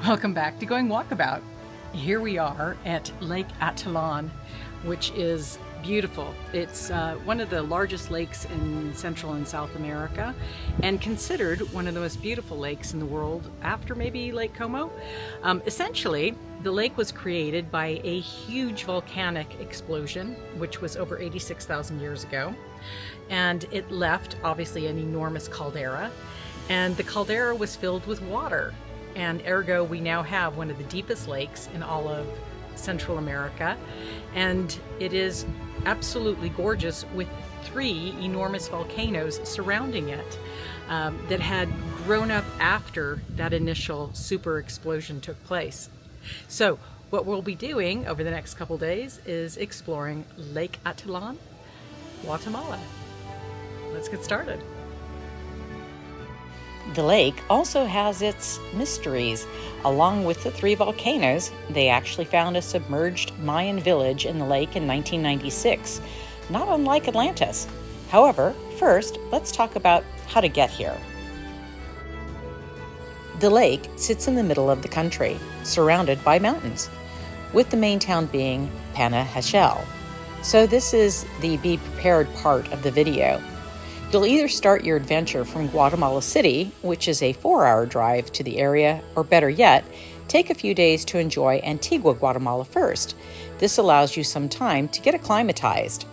Welcome back to Going Walkabout. Here we are at Lake Atitlan, which is beautiful. It's one of the largest lakes in Central and South America and considered one of the most beautiful lakes in the world after maybe Lake Como. Essentially, the lake was created by a huge volcanic explosion, which was over 86,000 years ago. And it left, obviously, an enormous caldera. And the caldera was filled with water. And ergo, we now have one of the deepest lakes in all of Central America. And it is absolutely gorgeous with 3 enormous volcanoes surrounding it that had grown up after that initial super explosion took place. So what we'll be doing over the next couple days is exploring Lake Atitlan, Guatemala. Let's get started. The lake also has its mysteries. Along with the 3 volcanoes, they actually found a submerged Mayan village in the lake in 1996, not unlike Atlantis. However, first, let's talk about how to get here. The lake sits in the middle of the country, surrounded by mountains, with the main town being Panajachel. So this is the Be Prepared part of the video. You'll either start your adventure from Guatemala City, which is a 4-hour drive to the area, or better yet, take a few days to enjoy Antigua, Guatemala first. This allows you some time to get acclimatized.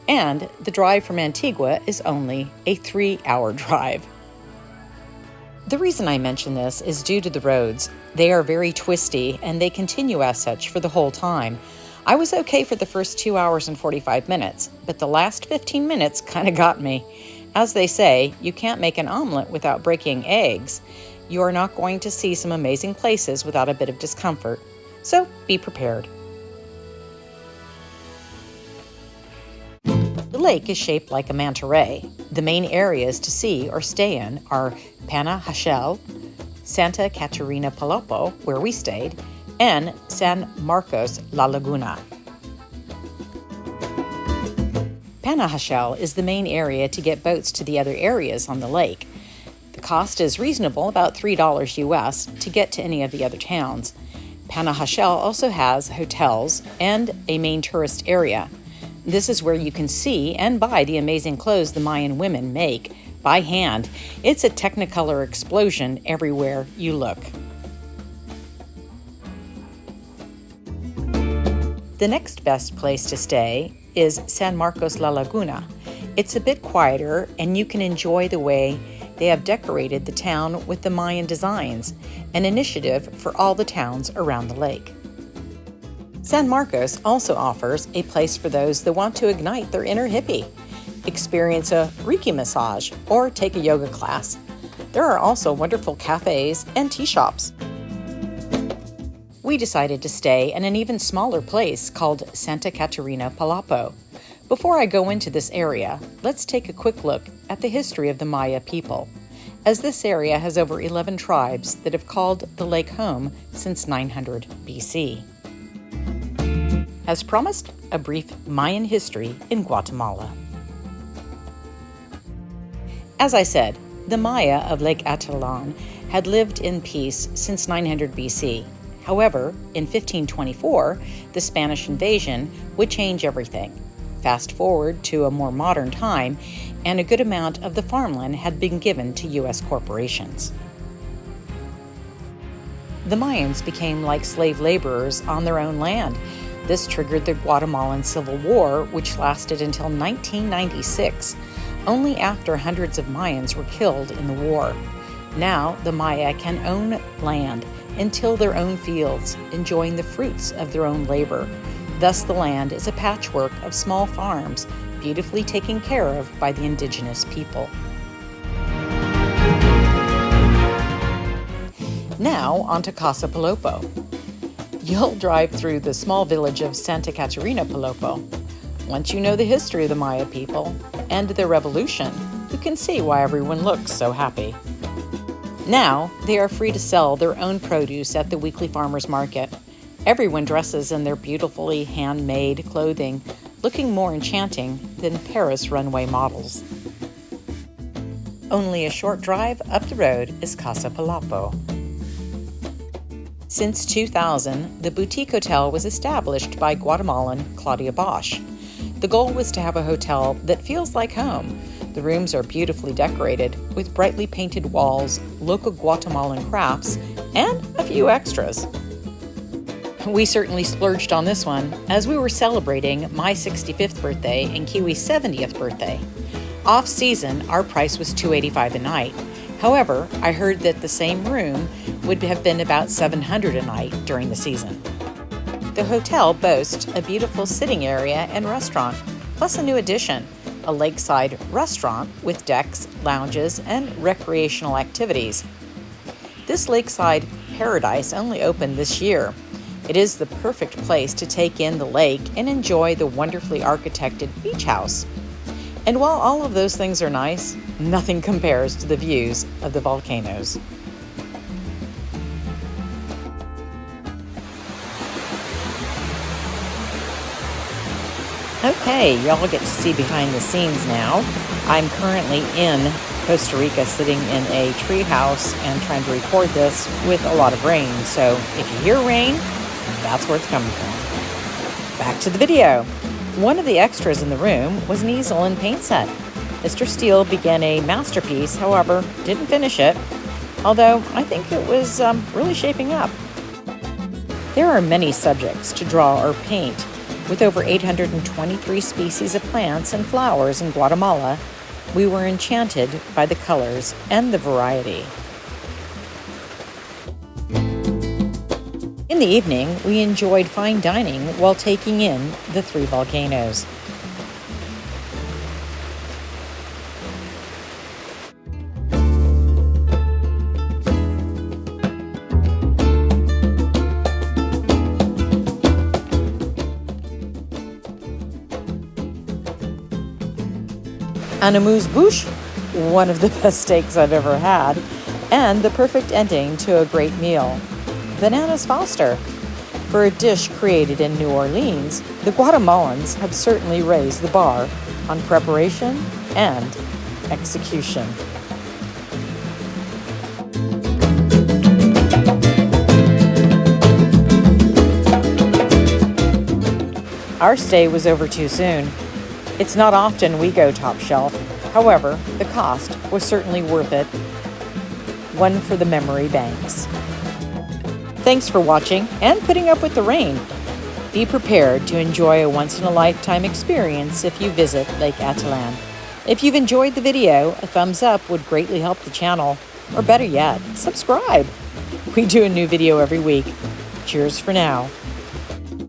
And the drive from Antigua is only a 3-hour drive. The reason I mention this is due to the roads. They are very twisty, and they continue as such for the whole time. I was okay for the first 2 hours and 45 minutes, but the last 15 minutes kind of got me. As they say, you can't make an omelet without breaking eggs. You are not going to see some amazing places without a bit of discomfort. So be prepared. The lake is shaped like a manta ray. The main areas to see or stay in are Panajachel, Santa Catarina Palopo, where we stayed, and San Marcos La Laguna. Panajachel is the main area to get boats to the other areas on the lake. The cost is reasonable, about $3 US, to get to any of the other towns. Panajachel also has hotels and a main tourist area. This is where you can see and buy the amazing clothes the Mayan women make by hand. It's a technicolor explosion everywhere you look. The next best place to stay is San Marcos La Laguna. It's a bit quieter, and you can enjoy the way they have decorated the town with the Mayan designs, an initiative for all the towns around the lake. San Marcos also offers a place for those that want to ignite their inner hippie, experience a Reiki massage, or take a yoga class. There are also wonderful cafes and tea shops. We decided to stay in an even smaller place called Santa Catarina Palopo. Before I go into this area, let's take a quick look at the history of the Maya people, as this area has over 11 tribes that have called the lake home since 900 BC. As promised, a brief Mayan history in Guatemala. As I said, the Maya of Lake Atitlan had lived in peace since 900 BC. However, in 1524, the Spanish invasion would change everything. Fast forward to a more modern time, and a good amount of the farmland had been given to U.S. corporations. The Mayans became like slave laborers on their own land. This triggered the Guatemalan Civil War, which lasted until 1996, only after hundreds of Mayans were killed in the war. Now, the Maya can own land and till their own fields, enjoying the fruits of their own labor. Thus, the land is a patchwork of small farms, beautifully taken care of by the indigenous people. Now, on to Casa Palopo. You'll drive through the small village of Santa Catarina Palopo. Once you know the history of the Maya people and their revolution, you can see why everyone looks so happy. Now, they are free to sell their own produce at the weekly farmers market. Everyone dresses in their beautifully handmade clothing, looking more enchanting than Paris runway models. Only a short drive up the road is Casa Palopo. Since 2000, the boutique hotel was established by Guatemalan Claudia Bosch. The goal was to have a hotel that feels like home. The rooms are beautifully decorated with brightly painted walls, local Guatemalan crafts, and a few extras. We certainly splurged on this one as we were celebrating my 65th birthday and Kiwi's 70th birthday. Off-season, our price was $285 a night. However, I heard that the same room would have been about $700 a night during the season. The hotel boasts a beautiful sitting area and restaurant, plus a new addition, a lakeside restaurant with decks, lounges, and recreational activities. This lakeside paradise only opened this year. It is the perfect place to take in the lake and enjoy the wonderfully architected beach house. And while all of those things are nice, nothing compares to the views of the volcanoes. Okay, y'all get to see behind the scenes now. I'm currently in Costa Rica sitting in a tree house and trying to record this with a lot of rain. So if you hear rain, that's where it's coming from. Back to the video. One of the extras in the room was an easel and paint set. Mr. Steele began a masterpiece, however, didn't finish it, although I think it was really shaping up. There are many subjects to draw or paint. With over 823 species of plants and flowers in Guatemala, we were enchanted by the colors and the variety. In the evening, we enjoyed fine dining while taking in the 3 volcanoes. An amuse-bouche, one of the best steaks I've ever had, and the perfect ending to a great meal. Bananas Foster. For a dish created in New Orleans, the Guatemalans have certainly raised the bar on preparation and execution. Our stay was over too soon. It's not often we go top shelf. However, the cost was certainly worth it. One for the memory banks. Thanks for watching and putting up with the rain. Be prepared to enjoy a once-in-a-lifetime experience if you visit Lake Atitlan. If you've enjoyed the video, a thumbs up would greatly help the channel. Or better yet, subscribe. We do a new video every week. Cheers for now.